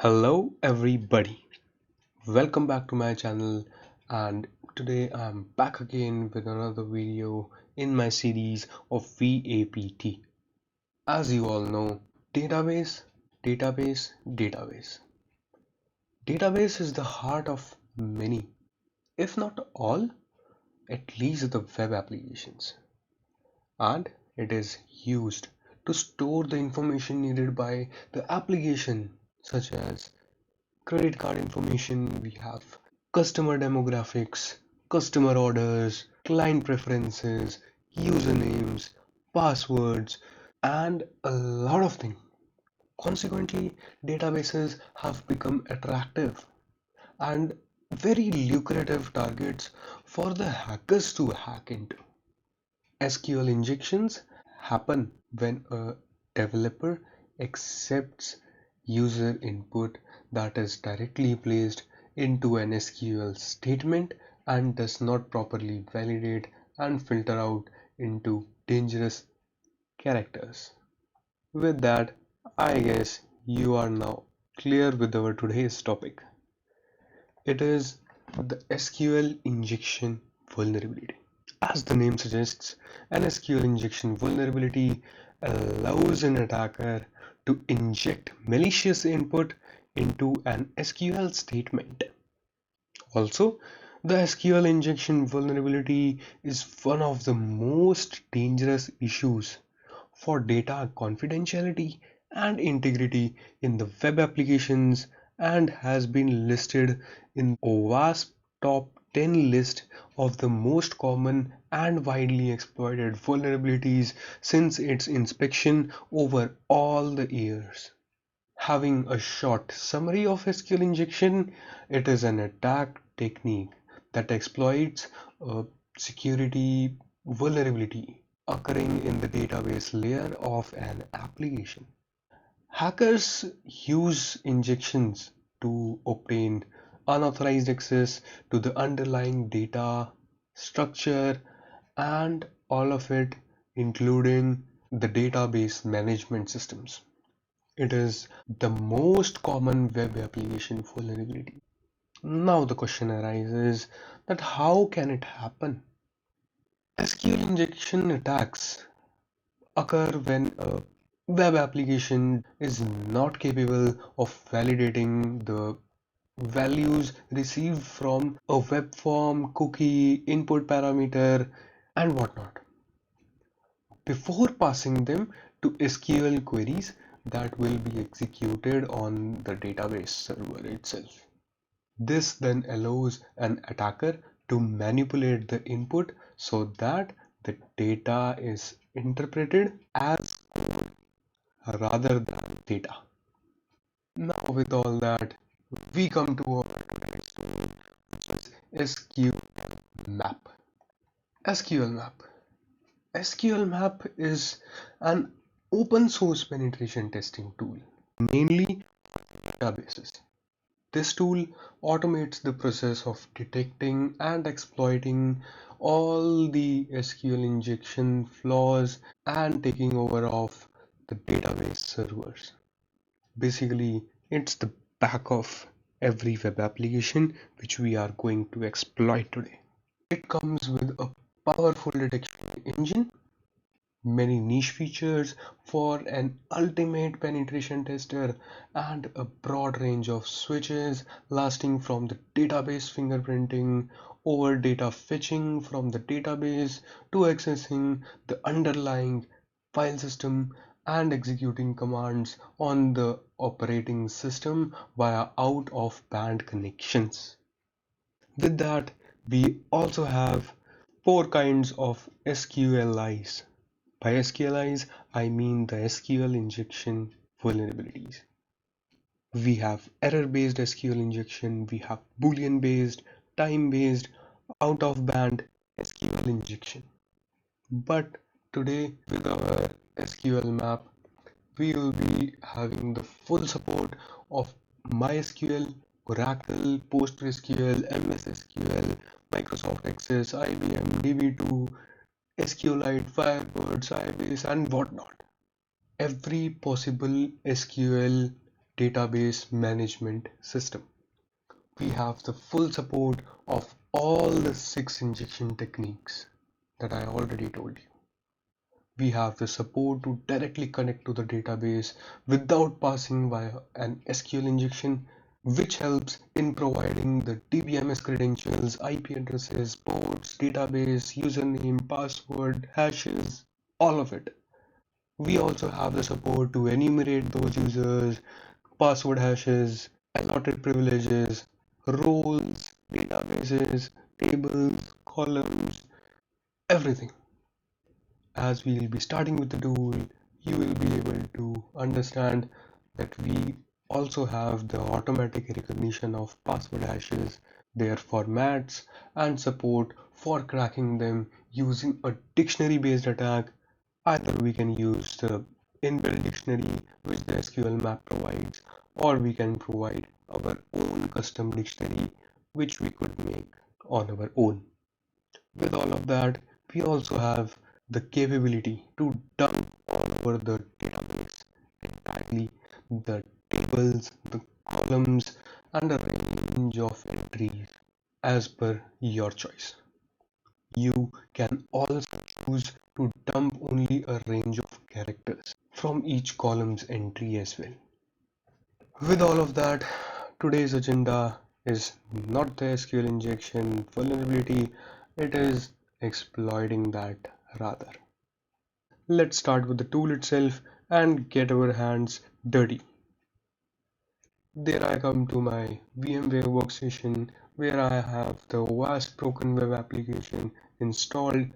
Hello everybody, welcome back to my channel, and today I'm back again with another video in my series of VAPT. As you all know, database, database, database. Database is the heart of many, if not all, at least the web applications, and it is used to store the information needed by the application, such as credit card information. We have customer demographics, customer orders, client preferences, usernames, passwords, and a lot of things. Consequently, databases have become attractive and very lucrative targets for the hackers to hack into. SQL injections happen when a developer accepts user input that is directly placed into an SQL statement and does not properly validate and filter out into dangerous characters. With that, I guess you are now clear with our today's topic. It is the SQL injection vulnerability. As the name suggests, an SQL injection vulnerability allows an attacker to inject malicious input into an SQL statement. Also, the SQL injection vulnerability is one of the most dangerous issues for data confidentiality and integrity in the web applications and has been listed in OWASP top 10 list of the most common and widely exploited vulnerabilities since its inspection over all the years. Having a short summary of SQL injection, it is an attack technique that exploits a security vulnerability occurring in the database layer of an application. Hackers use injections to obtain unauthorized access to the underlying data structure and all of it, including the database management systems. It is the most common web application vulnerability. Now the question arises that how can it happen? SQL injection attacks occur when a web application is not capable of validating the values received from a web form, cookie, input parameter, and whatnot before passing them to SQL queries that will be executed on the database server itself. This then allows an attacker to manipulate the input so that the data is interpreted as code rather than data. Now, with all that, we come to our today's tool, which is SQLmap. SQLmap. SQLmap is an open source penetration testing tool, mainly databases. This tool automates the process of detecting and exploiting all the SQL injection flaws and taking over of the database servers. Basically, it's the back of every web application which we are going to exploit today. It comes with a powerful detection engine, many niche features for an ultimate penetration tester, and a broad range of switches lasting from the database fingerprinting over data fetching from the database to accessing the underlying file system and executing commands on the operating system via out of band connections. With that, we also have four kinds of SQLIs. By SQLIs, I mean the SQL injection vulnerabilities. We have error-based SQL injection, we have boolean-based, time-based, out-of-band SQL injection. But today, with our SQLmap, we will be having the full support of MySQL, Oracle, PostgreSQL, MS SQL, Microsoft Access, IBM, DB2, SQLite, Firebird, Sybase, and whatnot. Every possible SQL database management system. We have the full support of all the 6 injection techniques that I already told you. We have the support to directly connect to the database without passing via an SQL injection, which helps in providing the DBMS credentials, IP addresses, ports, database, username, password, hashes, all of it. We also have the support to enumerate those users, password hashes, allotted privileges, roles, databases, tables, columns, everything. As we will be starting with the tool, you will be able to understand that we also have the automatic recognition of password hashes, their formats, and support for cracking them using a dictionary-based attack. Either we can use the inbuilt dictionary which the SQLmap provides, or we can provide our own custom dictionary which we could make on our own. With all of that, we also have the capability to dump all over the database entirely, the tables, the columns, and a range of entries as per your choice. You can also choose to dump only a range of characters from each column's entry as well. With all of that, today's agenda is not the SQL injection vulnerability, it is exploiting that rather. Let's start with the tool itself and get our hands dirty. There I come to my VMware workstation where I have the vast broken web application installed,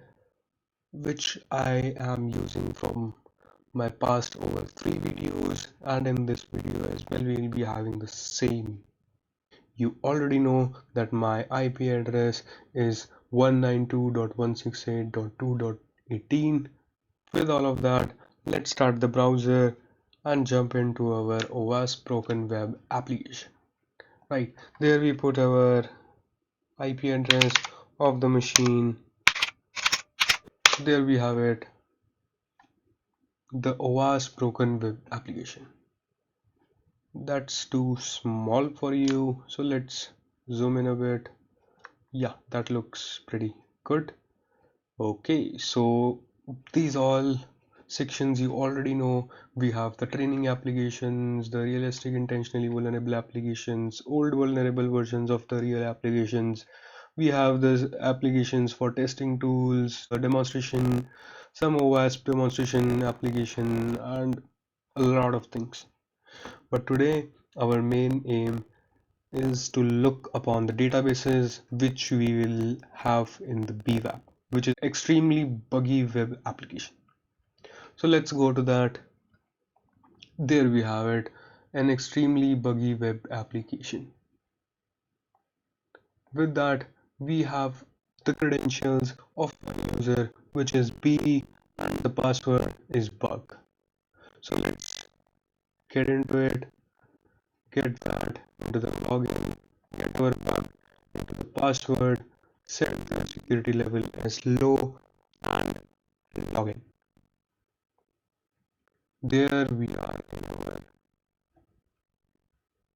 which I am using from my past over 3 videos, and in this video as well we will be having the same. You already know that my IP address is 192.168.2.18. With all of that, let's start the browser and jump into our OWASP broken web application. Right, there we put our IP address of the machine. There we have it, the OWASP broken web application. That's too small for you, so let's zoom in a bit. Yeah, that looks pretty good. Okay, so these all sections you already know. We have the training applications, the realistic intentionally vulnerable applications, old vulnerable versions of the real applications. We have the applications for testing tools, a demonstration, some OWASP demonstration application, and a lot of things. But today our main aim is to look upon the databases which we will have in the BWAP, which is extremely buggy web application. So let's go to that. There we have it, an extremely buggy web application. With that, we have the credentials of one user, which is B, and the password is bug. So let's get into it, get that into the login, get our bug into the password, set the security level as low, and login. There we are in our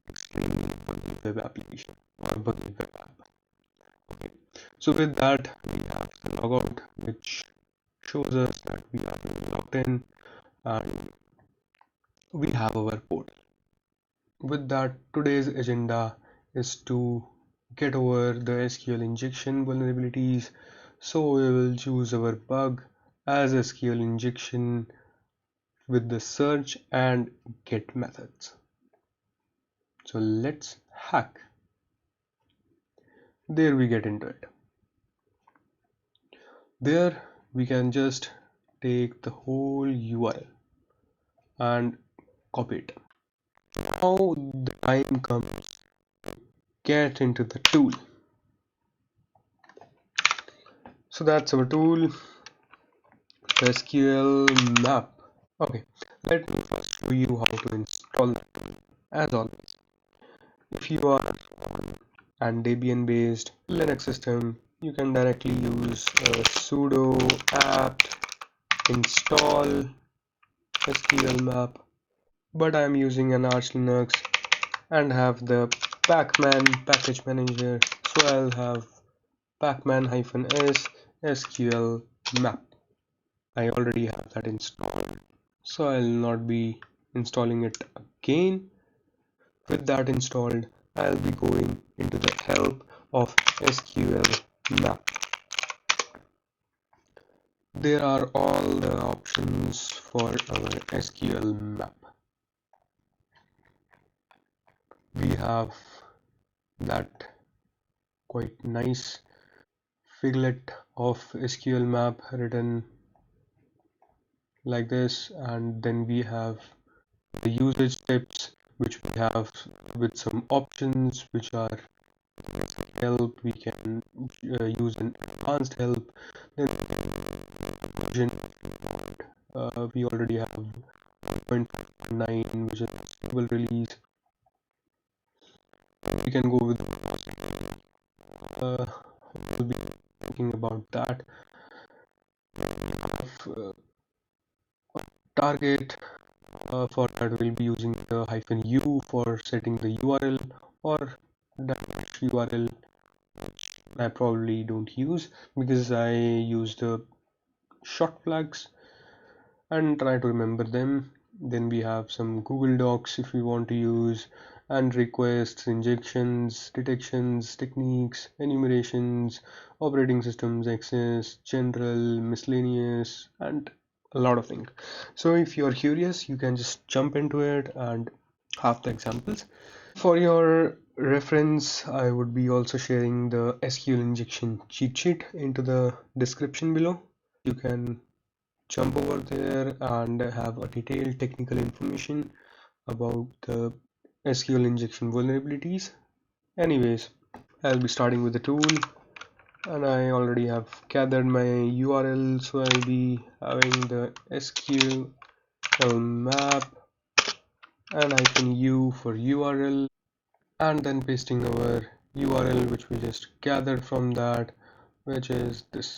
extremely buggy web application or buggy web app. Okay, so with that we have the logout, which shows us that we are logged in, and we have our portal. With that, today's agenda is to get over the SQL injection vulnerabilities. So we will choose our bug as SQL injection with the search and get methods. So let's hack. There we get into it. There we can just take the whole URL and copy it. Now the time comes to get into the tool. So that's our tool, the SQLmap. Okay, let me first show you how to install that tool. As always, if you are on an Debian based Linux system, you can directly use sudo apt install SQLmap. but I am using an Arch Linux and have the pacman package manager, so I'll have pacman-s SQLmap. I already have that installed, so I'll not be installing it again. With that installed, I'll be going into the help of SQLmap. There are all the options for our SQLmap. We have that quite nice figlet of SQLmap written like this, and then we have the usage tips which we have with some options which are help. We can use an advanced help, then version we already have 1.9 which is stable release. We can go with we'll be talking about that. Target, for that we'll be using the -u for setting the URL, or dash URL, which I probably don't use because I use the short flags and try to remember them. Then we have some Google Docs if we want to use, and requests, injections, detections, techniques, enumerations, operating systems, access, general, miscellaneous, and a lot of things. So if you're curious, you can just jump into it and have the examples. For your reference, I would be also sharing the SQL injection cheat sheet into the description below. You can jump over there and have a detailed technical information about the SQL injection vulnerabilities. Anyways, I'll be starting with the tool, and I already have gathered my URL, so I'll be having the SQL map and -u for URL, and then pasting our URL which we just gathered from that, which is this.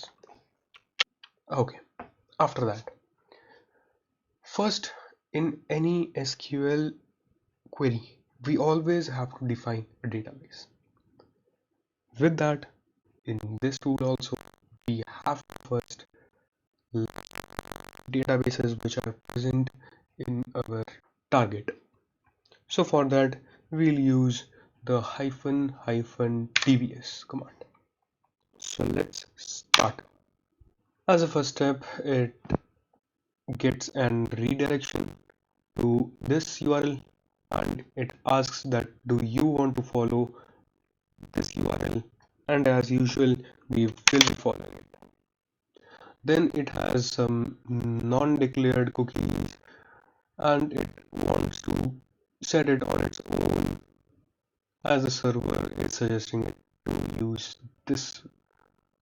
Okay, after that, first, in any SQL query, we always have to define a database. With that, in this tool also, we have to first databases which are present in our target. So for that, we'll use the -dbs command. So let's start. As a first step, it gets an redirection to this URL, and it asks that do you want to follow this URL, and as usual we will be following it. Then it has some non-declared cookies, and it wants to set it on its own. As a server, it's suggesting it to use this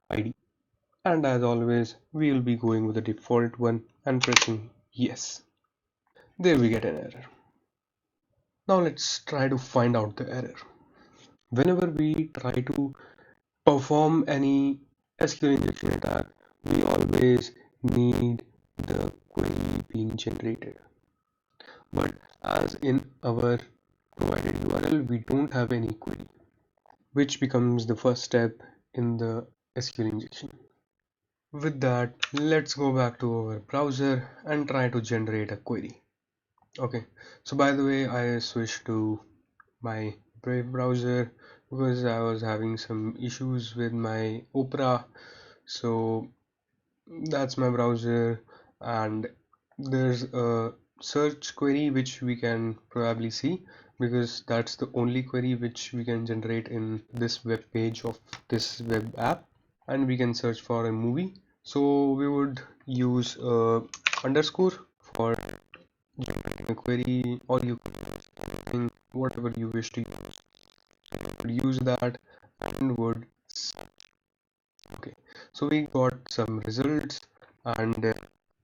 ID, and as always we will be going with the default one and pressing yes. There we get an error. Now let's try to find out the error. Whenever we try to perform any SQL injection attack, we always need the query being generated. But as in our provided URL, we don't have any query, which becomes the first step in the SQL injection. With that, let's go back to our browser and try to generate a query. Okay, so by the way, I switched to my Brave browser because I was having some issues with my Opera. So that's my browser, and there's a search query which we can probably see because that's the only query which we can generate in this web page of this web app, and we can search for a movie. So we would use underscore for generating a query, or you can whatever you wish to use. You would use that and would. Okay, so we got some results, and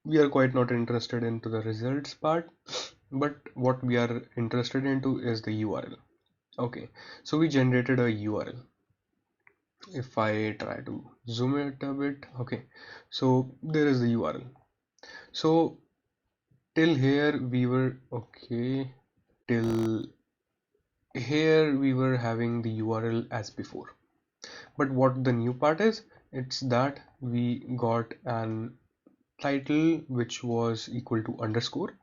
we are quite not interested into the results part, but what we are interested into is the URL. Okay, so we generated a URL. If I try to zoom it a bit, okay, so there is the URL. So till here we were okay. Till here we were having the URL as before. But what the new part is, it's that we got an title which was equal to underscore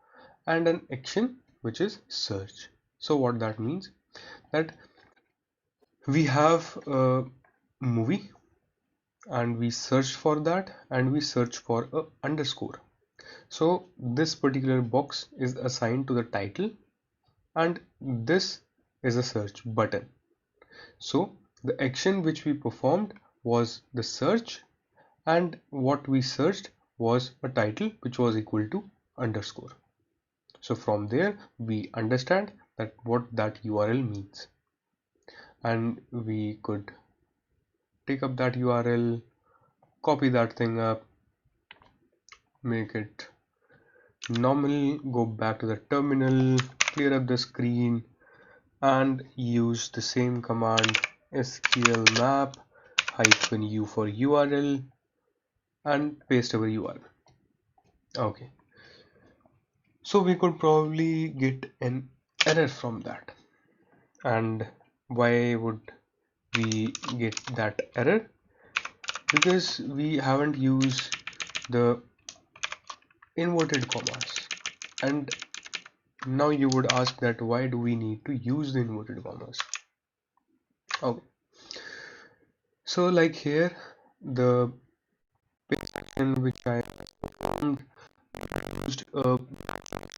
and an action which is search. So what that means, that we have a movie and we search for that and we search for a underscore. So this particular box is assigned to the title and this is a search button. So the action which we performed was the search, and what we searched was a title which was equal to underscore. So from there we understand that what that URL means, and we could take up that URL, copy that thing up, make it normal, go back to the terminal, clear up the screen, and use the same command SQLmap -u for URL and paste our URL. Okay, so we could probably get an error from that. And why would we get that error? Because we haven't used the inverted commas. And now you would ask that why do we need to use the inverted commas? Okay, so like here, the paste action which I performed used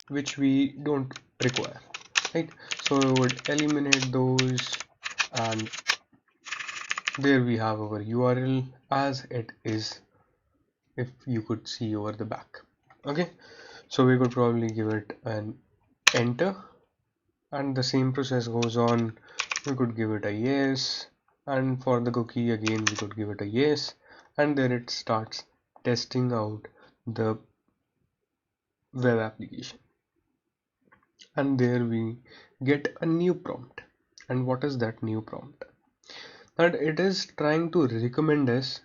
which we don't require, right? So we would eliminate those, and there we have our URL as it is, if you could see over the back. Okay, so we could probably give it an enter, and the same process goes on. We could give it a yes, and for the cookie again we could give it a yes, and then it starts testing out the web application. And there we get a new prompt. And what is that new prompt? That it is trying to recommend us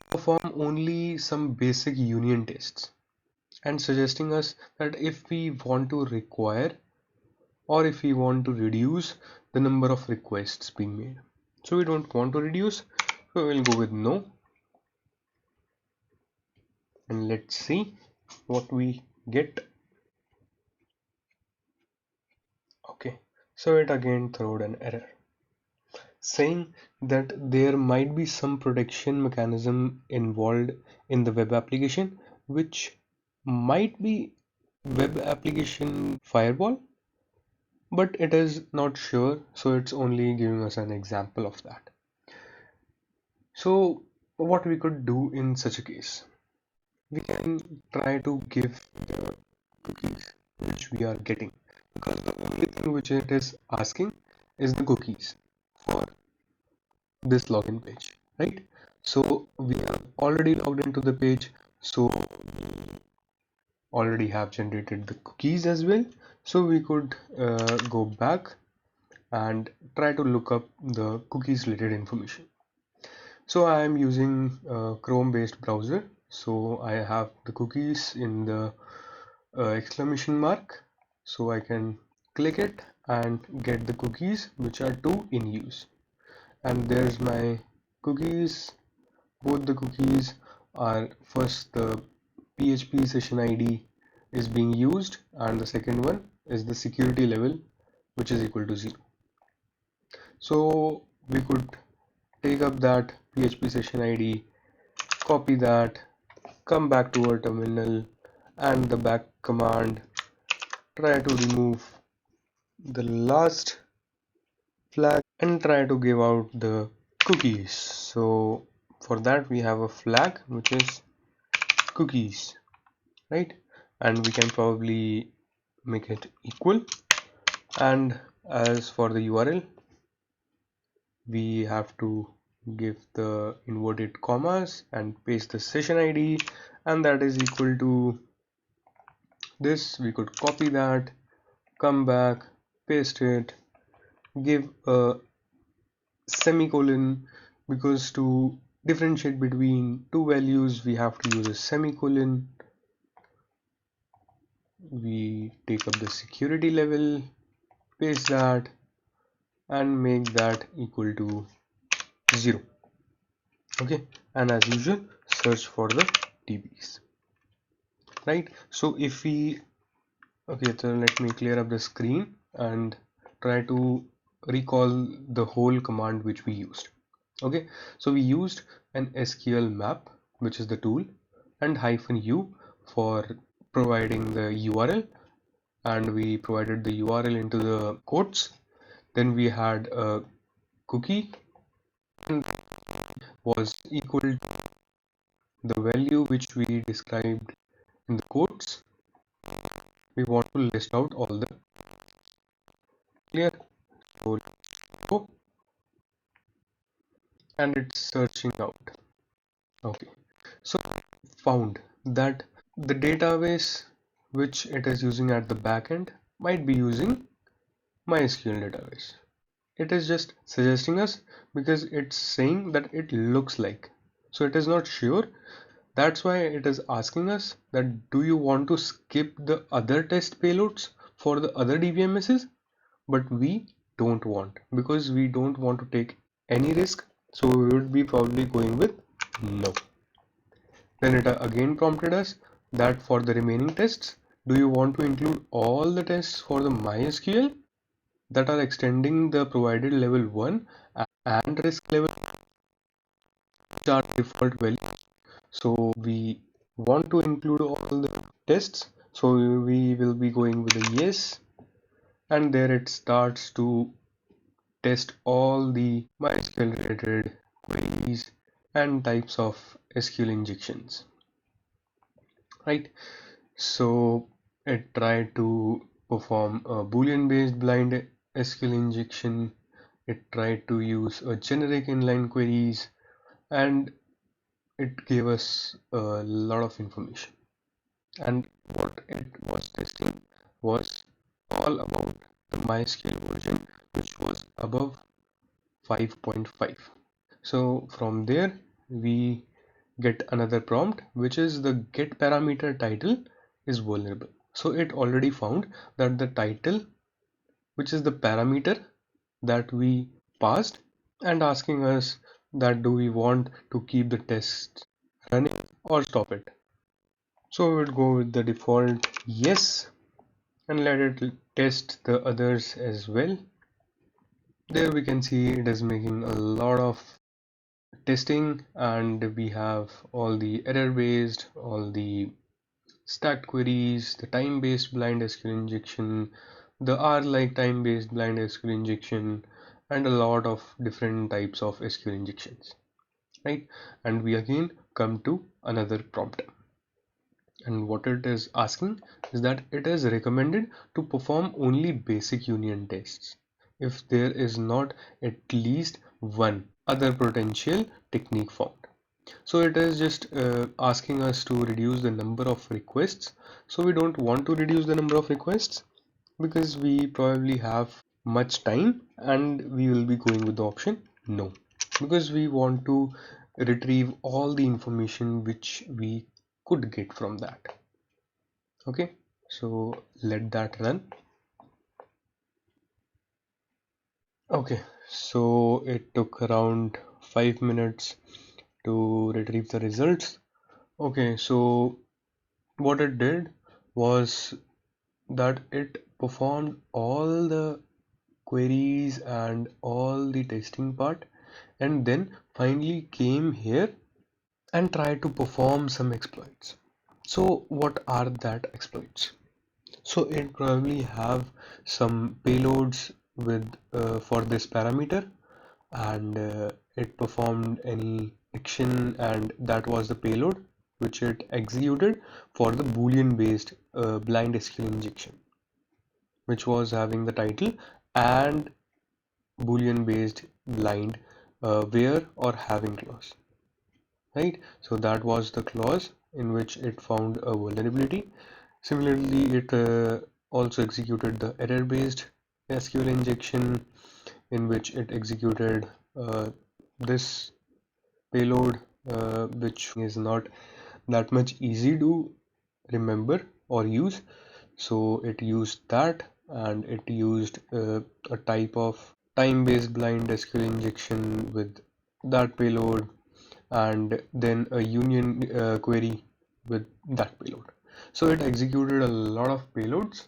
perform only some basic union tests, and suggesting us that if we want to require or if we want to reduce the number of requests being made. So we don't want to reduce, so we'll go with no, and let's see what we get. Okay, so it again throws an error saying that there might be some protection mechanism involved in the web application, which might be web application firewall, but it is not sure, so it's only giving us an example of that. So what we could do in such a case, we can try to give the cookies which we are getting, because the only thing which it is asking is the cookies for this login page, right? So we have already logged into the page, so we already have generated the cookies as well. So we could go back and try to look up the cookies related information. So I am using a Chrome based browser, so I have the cookies in the exclamation mark, so I can click it and get the cookies which are in use. And there's my cookies. Both the cookies are, first the PHP session ID is being used, and the second one is the security level which is equal to 0. So we could take up that PHP session ID, copy that, come back to our terminal, and the back command, try to remove the last flag and try to give out the cookies. So for that we have a flag which is cookies, right? And we can probably make it equal, and as for the URL we have to give the inverted commas and paste the session ID, and that is equal to this. We could copy that, come back, paste it, give a semicolon, because to differentiate between two values we have to use a semicolon, we take up the security level, paste that, and make that equal to 0. Okay, and as usual, search for the DBs. Right, so if we okay, so let me clear up the screen and try to recall the whole command which we used. Okay, so we used an SQLmap, which is the tool, and -u for providing the URL, and we provided the URL into the quotes. Then we had a cookie and was equal to the value which we described in the quotes. We want to list out all the clear. So go and it's searching out. Okay, so found that the database which it is using at the backend might be using MySQL database. It is just suggesting us because it's saying that it looks like. So it is not sure. That's why it is asking us that do you want to skip the other test payloads for the other DBMSs? But we don't want, because we don't want to take any risk. So we would be probably going with no. Then it again prompted us that for the remaining tests, do you want to include all the tests for the MySQL that are extending the provided level 1 and risk level, which are default value? So we want to include all the tests. So we will be going with a yes, and there it starts to test all the MySQL related queries and types of SQL injections. Right, so it tried to perform a boolean-based blind SQL injection. It tried to use a generic inline queries, and it gave us a lot of information. And what it was testing was all about the MySQL version, which was above 5.5. So from there we get another prompt, which is the get parameter title is vulnerable. So it already found that the title, which is the parameter that we passed, and asking us that do we want to keep the test running or stop it. So we would go with the default yes and let it test the others as well. There we can see it is making a lot of testing, and we have all the error based, all the stacked queries, the time-based blind SQL injection, the R-like time-based blind SQL injection, and a lot of different types of SQL injections, right? And we again come to another prompt. And what it is asking is that it is recommended to perform only basic union tests if there is not at least one other potential technique found. So it is just asking us to reduce the number of requests. So we don't want to reduce the number of requests because we probably have much time, and we will be going with the option no, because we want to retrieve all the information which we could get from that. Okay, so let that run. Okay, so it took around 5 minutes to retrieve the results. Okay, so what it did was that it performed all the queries and all the testing part, and then finally came here and tried to perform some exploits. So what are that exploits? So it probably have some payloads with for this parameter, and it performed any action, and that was the payload which it executed for the boolean based blind SQL injection, which was having the title and boolean based blind where or having clause, right? So that was the clause in which it found a vulnerability. Similarly, it also executed the error based SQL injection, in which it executed this payload, which is not that much easy to remember or use. So it used that, and it used a type of time-based blind SQL injection with that payload, and then a union query with that payload. So it executed a lot of payloads,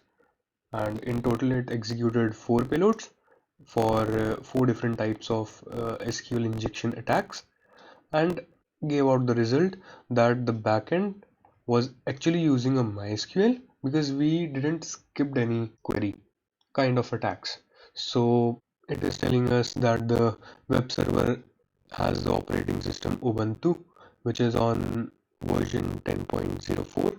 and in total it executed 4 payloads for 4 different types of SQL injection attacks, and gave out the result that the backend was actually using a MySQL because we didn't skip any query kind of attacks. So it is telling us that the web server has the operating system Ubuntu, which is on version 10.04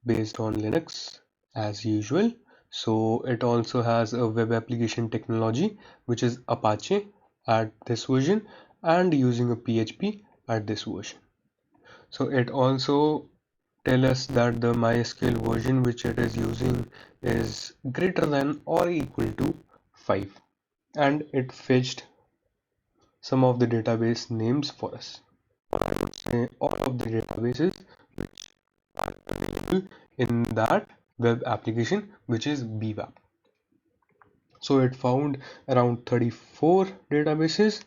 based on Linux as usual. So it also has a web application technology, which is Apache at this version, and using a PHP at this version. So it also tell us that the MySQL version which it is using is greater than or equal to 5, and it fetched some of the database names for us, or I would say all of the databases which are available in that web application, which is BWAP. So it found around 34 databases,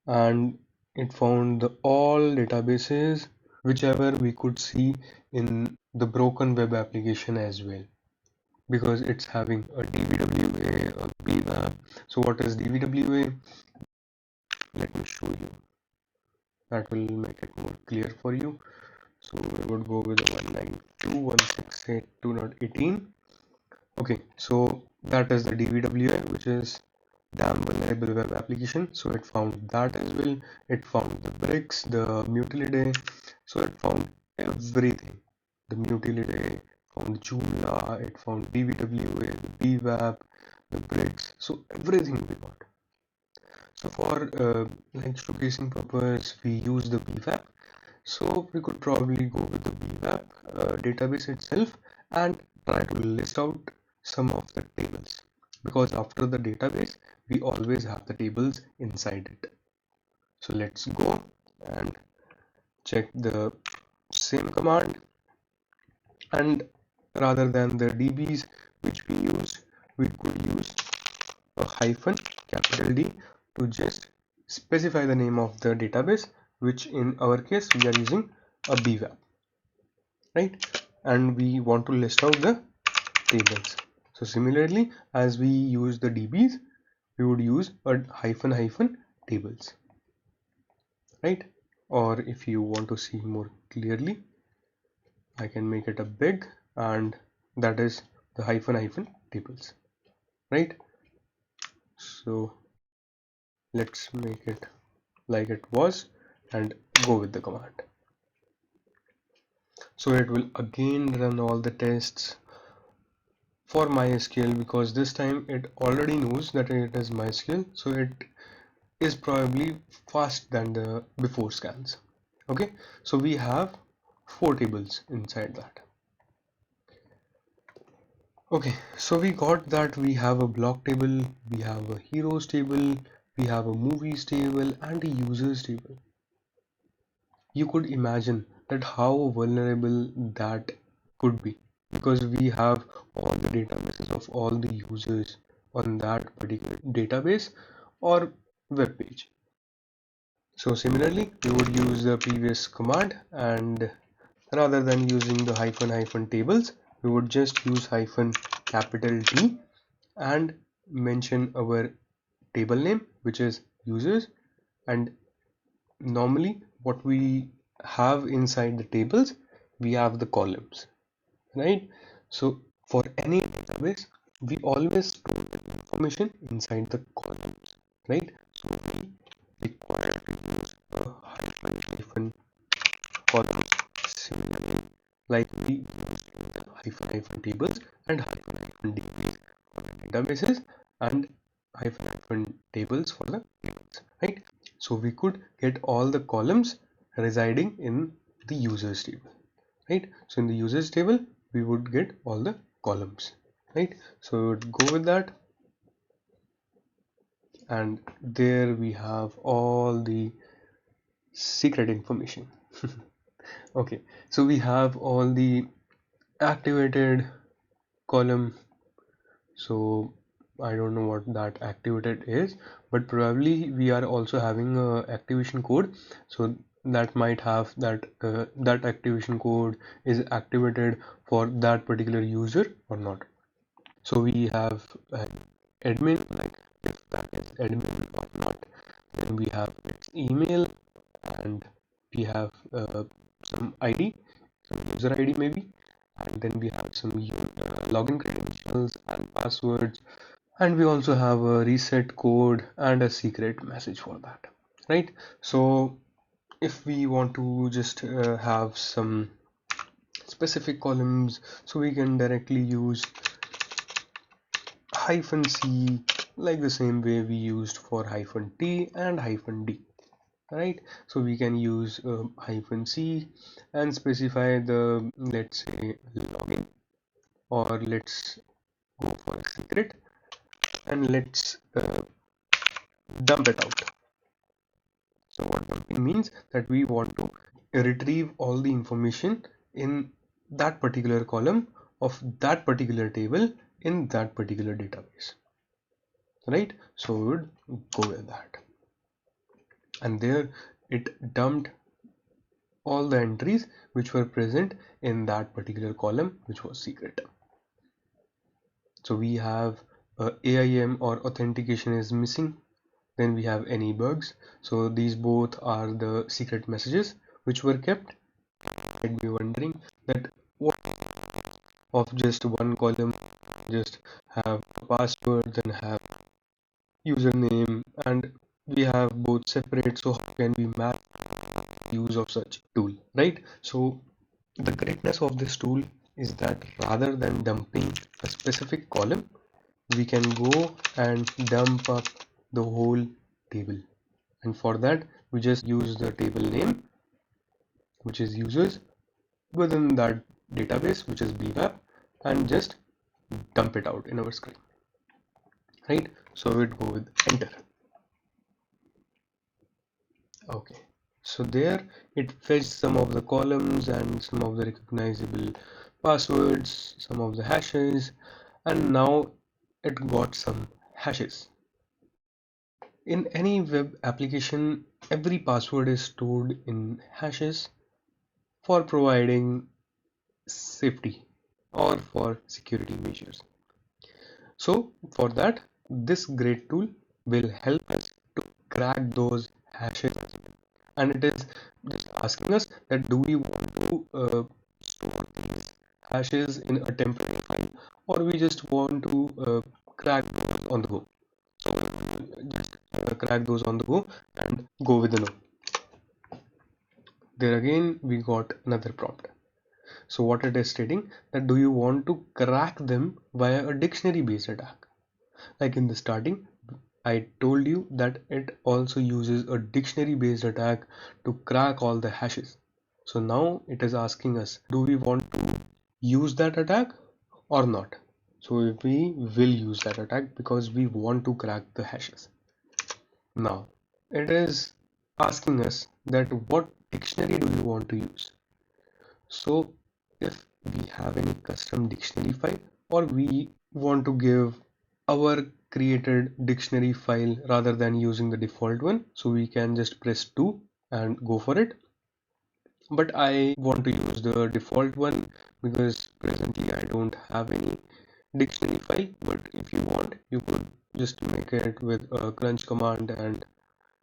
and it found all databases whichever we could see in the broken web application as well, because it's having a DBWA, a BWAP. So what is DBWA? Let me show you. That will make it more clear for you. So we would go with 192.168.2.18. Okay, so that is the DBWA, which is damn vulnerable web application. So it found that as well. It found the bricks, the Mutilidae. So it found everything. The Mutilidae, found Joomla, it found DBWA, the BWAP, the bricks. So everything we got. So for like showcasing purpose, we use the BWAP. So we could probably go with the BWAP database itself and try to list out some of the tables, because after the database we always have the tables inside it. So let's go and check the same command, and rather than the DBs which we use, we could use a hyphen capital D to just specify the name of the database, which in our case we are using a BWAP, right? And we want to list out the tables. So similarly, as we use the DBs, we would use a hyphen hyphen tables, right? Or if you want to see more clearly, I can make it a big, and that is the hyphen hyphen tables, right? So let's make it like it was and go with the command. So it will again run all the tests for MySQL, because this time it already knows that it is MySQL, so it is probably fast than the before scans. Okay, so we have 4 tables inside that. Okay, so we got that we have a block table, we have a heroes table, we have a movies table, and a users table. You could imagine that how vulnerable that could be, because we have all the databases of all the users on that particular database or web page. So similarly, we would use the previous command, and rather than using the hyphen hyphen tables, we would just use hyphen capital T and mention our table name, which is users. And normally what we have inside the tables, we have the columns, right? So for any database, we always store the information inside the columns, right? So we require to use a hyphen hyphen columns, similarly like we used in the hyphen hyphen tables and hyphen hyphen DBs for the databases and hyphen hyphen tables for the tables, right? So we could get all the columns residing in the users table, right? So in the users table we would get all the columns, right? So we would go with that, and there we have all the secret information. Okay, so we have all the activated column. So I don't know what that activated is, but probably we are also having a activation code. So that might have that that activation code is activated for that particular user or not. So we have admin, like if that is admin or not. Then we have its email, and we have some ID, some user ID maybe, and then we have some login credentials and passwords, and we also have a reset code and a secret message for that, right? So if we want to just have some specific columns, so we can directly use -c, like the same way we used for -t and -d, right? So we can use -c and specify the, let's say, login, or let's go for a secret, and let's dump it out. So what dumping means, that we want to retrieve all the information in that particular column of that particular table in that particular database, right? So we would go with that, and there it dumped all the entries which were present in that particular column, which was secret. So we have AIM, or authentication, is missing. Then we have any bugs. So these both are the secret messages which were kept. You might be wondering that what of just one column, just have a password, then have username, and we have both separate. So how can we map use of such tool, right? So the greatness of this tool is that rather than dumping a specific column, we can go and dump up the whole table, and for that we just use the table name, which is users, within that database, which is bmap, and just dump it out in our screen, right? So we'd go with enter. Okay, so there it fetched some of the columns and some of the recognizable passwords, some of the hashes, and now it got some hashes. In any web application, every password is stored in hashes for providing safety or for security measures. So for that, this great tool will help us to crack those hashes, and it is just asking us that do we want to store these hashes in a temporary file, or we just want to crack those on the go. So we'll just crack those on the go and go with the no. There again we got another prompt. So what it is stating, that do you want to crack them via a dictionary based attack? Like in the starting, I told you that it also uses a dictionary based attack to crack all the hashes. So now it is asking us, do we want to use that attack or not? So we will use that attack because we want to crack the hashes. Now it is asking us that what dictionary do you want to use. So if we have any custom dictionary file, or we want to give our created dictionary file rather than using the default one, so we can just press 2 and go for it. But I want to use the default one because presently I don't have any dictionary file. But if you want, you could just make it with a crunch command, and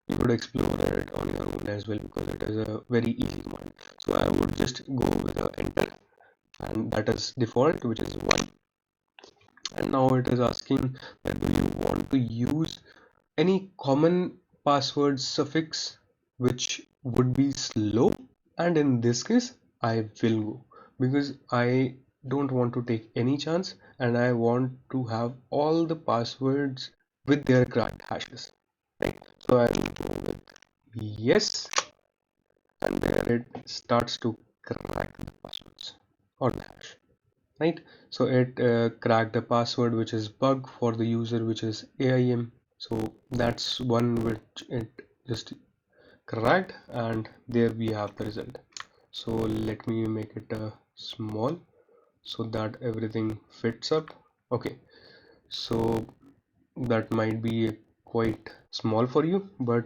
you could explore it on your own as well, because it is a very easy command. So I would just go with a enter, and that is default, which is 1. And now it is asking that do you want to use any common password suffix which would be slow. And in this case I will go, because I don't want to take any chance, and I want to have all the passwords with their cracked hashes, right? So I will go with yes, and there it starts to crack the passwords or the hash, right? So it cracked a password which is bug for the user, which is AIM. So that's one which it just cracked, and there we have the result. So let me make it small so that everything fits up. Okay, so that might be quite small for you, but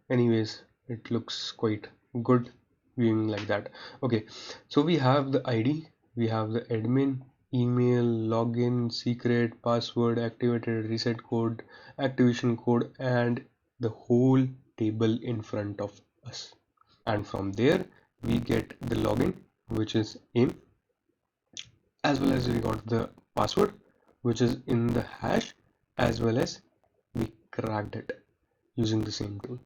anyways, it looks quite good viewing like that. Okay, so we have the ID, we have the admin, email, login, secret, password, activated, reset code, activation code, and the whole table in front of us. And from there we get the login, which is in, as well as we got the password, which is in the hash, as well as we cracked it using the same tool.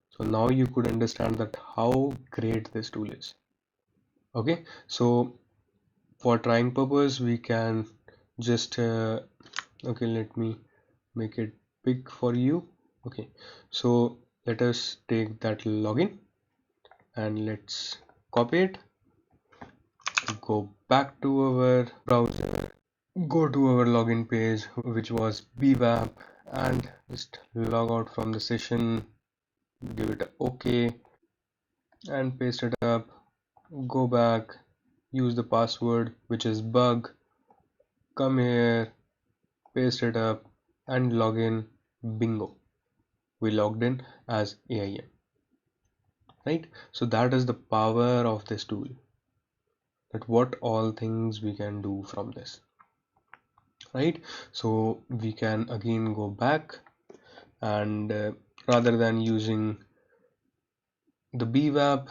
So now you could understand that how great this tool is. Okay, so for trying purpose we can just okay, let me make it big for you. Okay, so let us take that login and let's copy it, go back to our browser, go to our login page, which was bwap, and just log out from the session, give it a OK and paste it up, go back, use the password which is bug, come here, paste it up and log in. Bingo, we logged in as AIM, right? So that is the power of this tool, that what all things we can do from this, right? So we can again go back and rather than using the bwap,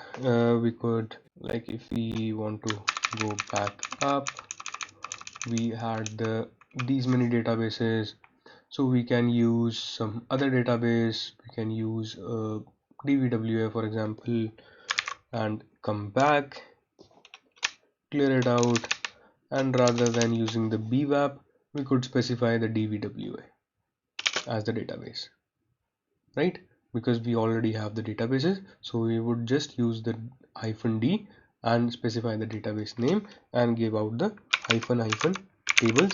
we could, like, if we want to go back up, we had these many databases, so we can use some other database. We can use DVWA for example, and come back, clear it out, and rather than using the bwap, we could specify the DVWA as the database, right? Because we already have the databases, so we would just use the -d and specify the database name and give out the -- tables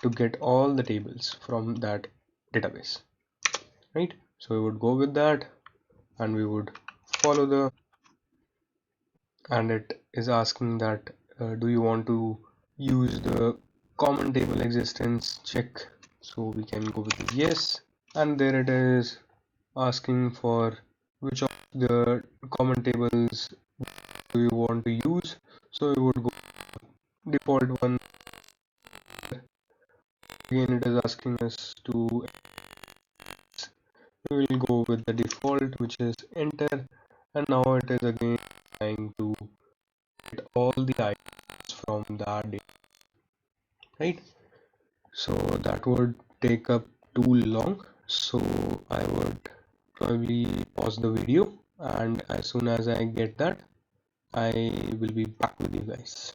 to get all the tables from that database, right? So we would go with that and we would follow the, and it is asking that do you want to use the common table existence check, so we can go with yes, and there it is asking for which of the common tables do you want to use. So we would go default one. Again it is asking us to, we will go with the default, which is enter, and now it is again trying to get all the items from that data, right? So that would take up too long, so I would probably pause the video, and as soon as I get that, I will be back with you guys.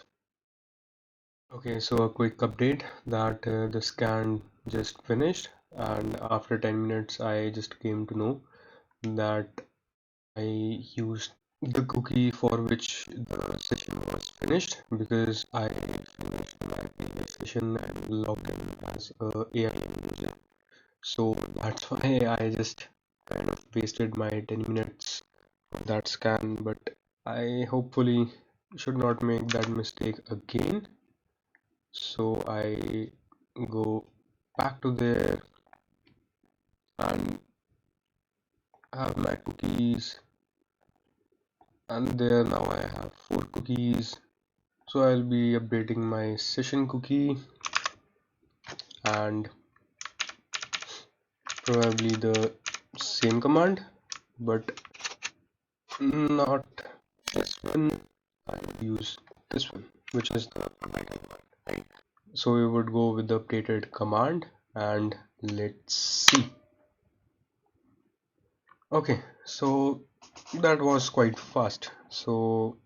Okay, so a quick update that the scan just finished, and after 10 minutes I just came to know that I used the cookie for which the session was finished, because I finished my previous session and logged in as a AIM user. So that's why I just kind of wasted my 10 minutes for that scan, but I hopefully should not make that mistake again. So I go back to there and have my cookies, and there now I have 4 cookies. So I'll be updating my session cookie and probably the same command, but not this one. I would use this one, which is the updated one, right? So we would go with the updated command and let's see. Okay, so that was quite fast. So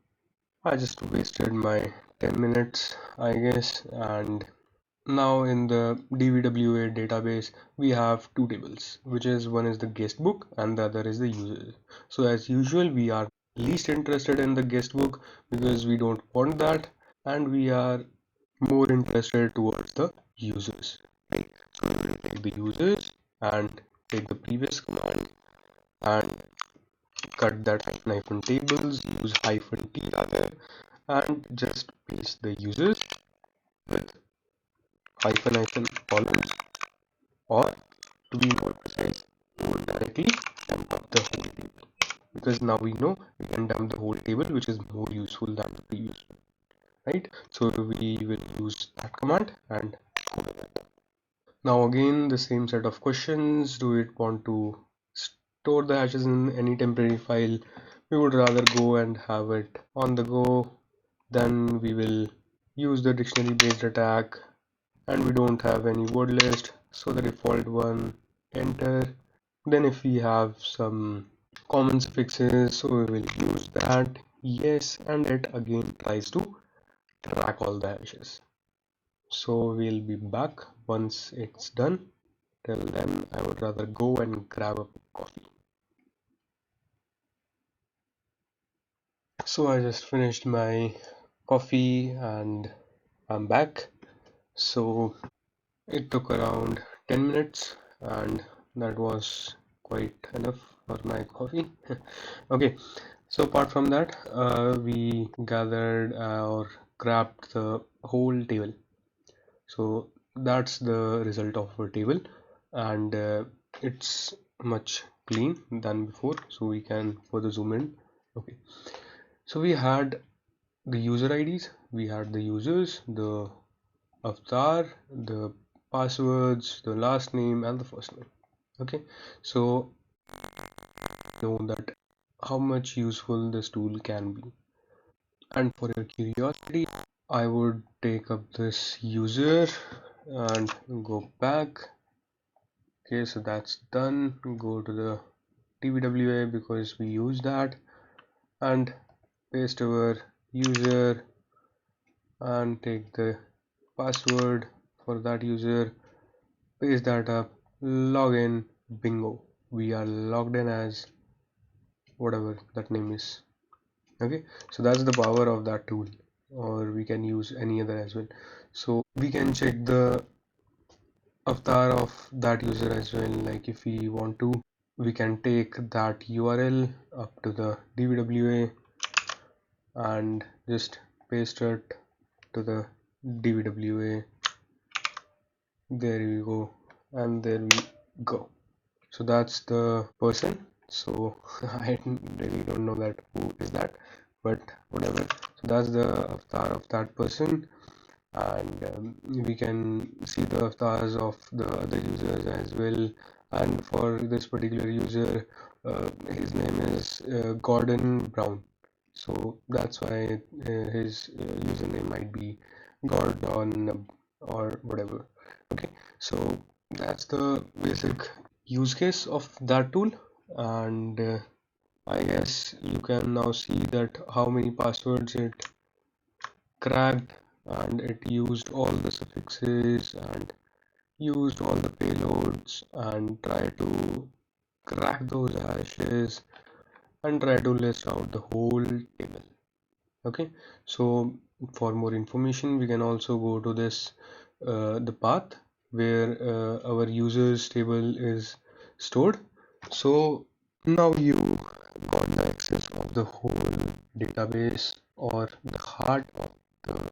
I just wasted my 10 minutes, I guess, and now in the DVWA database we have two tables, which is one is the guest book and the other is the users. So as usual we are least interested in the guest book because we don't want that, and we are more interested towards the users, right? So we will take the users and take the previous command and cut that -tables, use -t rather, and just paste the users hyphen hyphen columns, or to be more precise, we would directly dump up the whole table, because now we know we can dump the whole table, which is more useful than the previous one, right? So we will use that command and go with that. Now again, the same set of questions. Do we want to store the hashes in any temporary file? We would rather go and have it on the go. Then we will use the dictionary based attack, and we don't have any word list, so the default one, enter. Then if we have some common suffixes, so we will use that, yes, and it again tries to track all the hashes. So we'll be back once it's done. Till then, I would rather go and grab a coffee. So I just finished my coffee and I'm back. So it took around 10 minutes and that was quite enough for my coffee. Okay, so apart from that, we gathered or grabbed the whole table. So that's the result of our table, and it's much clean than before, so we can further zoom in. Okay, so we had the user IDs, we had the users, the avatar, the passwords, the last name, and the first name. Okay, so know that how much useful this tool can be. And for your curiosity, I would take up this user and go back. Okay, so that's done. Go to the TBWA because we use that, and paste our user and take the password for that user, paste that up, login, bingo. We are logged in as whatever that name is. Okay, so that's the power of that tool, or we can use any other as well. So we can check the avatar of that user as well, like if we want to, we can take that URL up to the DBWA and just paste it to the DBWA. There we go, and there we go. So that's the person. So I really don't know that who is that, but whatever. So that's the avatar of that person, and we can see the avatars of the other users as well. And for this particular user, his name is Gordon Brown, so that's why his username might be Gordon or whatever. Okay, so that's the basic use case of that tool, and I guess you can now see that how many passwords it cracked, and it used all the suffixes and used all the payloads and try to crack those hashes and try to list out the whole table. Okay, so for more information we can also go to this the path where our users table is stored. So now you got the access of the whole database, or the heart of the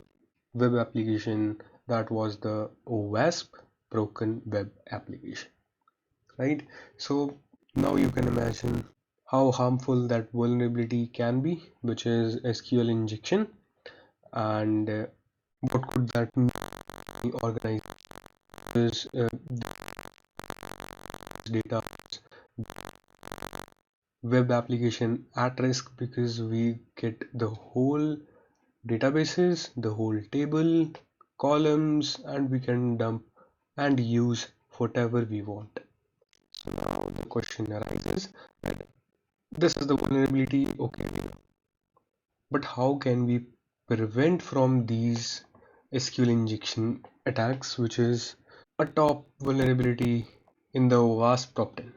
web application, that was the WASP broken web application, right? So now you can imagine how harmful that vulnerability can be, which is SQL injection, and what could that mean organize this data web application at risk, because we get the whole databases, the whole table, columns, and we can dump and use whatever we want. So now the question arises that this is the vulnerability, okay, but how can we prevent from these SQL injection attacks, which is a top vulnerability in the WASP top 10,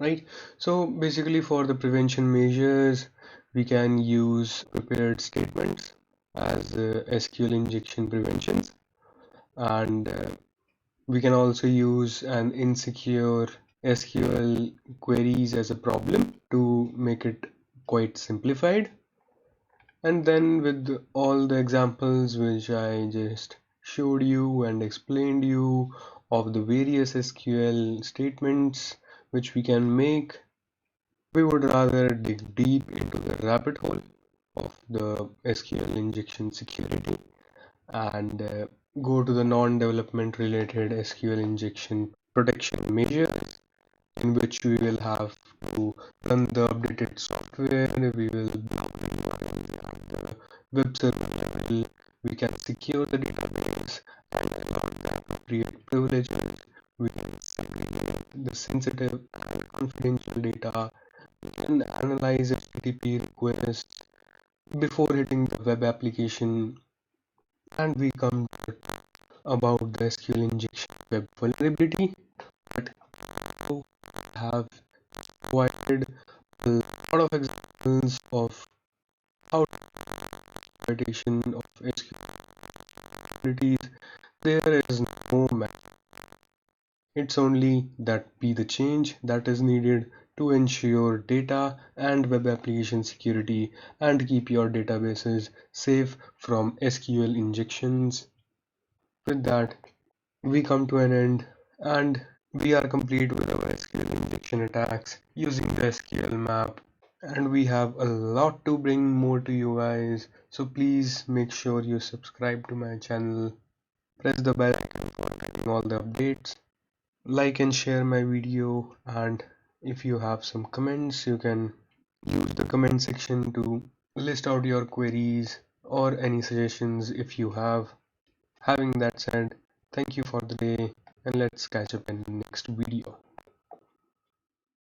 right? So basically for the prevention measures, we can use prepared statements as SQL injection preventions, and we can also use an insecure SQL queries as a problem to make it quite simplified. And then with all the examples which I just showed you and explained you of the various SQL statements which we can make, we would rather dig deep into the rabbit hole of the SQL injection security and go to the non-development related SQL injection protection measures, in which we will have to run the updated software, we will block the URL at the web server level, we can secure the database and allow the appropriate privileges, we can segregate the sensitive and confidential data, we can analyze HTTP requests before hitting the web application, and we come about the SQL injection web vulnerability that have provided a lot of examples of how exploitation of SQL vulnerabilities. There is no match. It's only that be the change that is needed to ensure data and web application security and keep your databases safe from SQL injections. With that, we come to an end and we are complete with our SQL injection attacks using the SQLmap, and we have a lot to bring more to you guys, so please make sure you subscribe to my channel, press the bell icon for getting all the updates, like and share my video, and if you have some comments you can use the comment section to list out your queries or any suggestions if you have. Having that said, thank you for the day and let's catch up in the next video.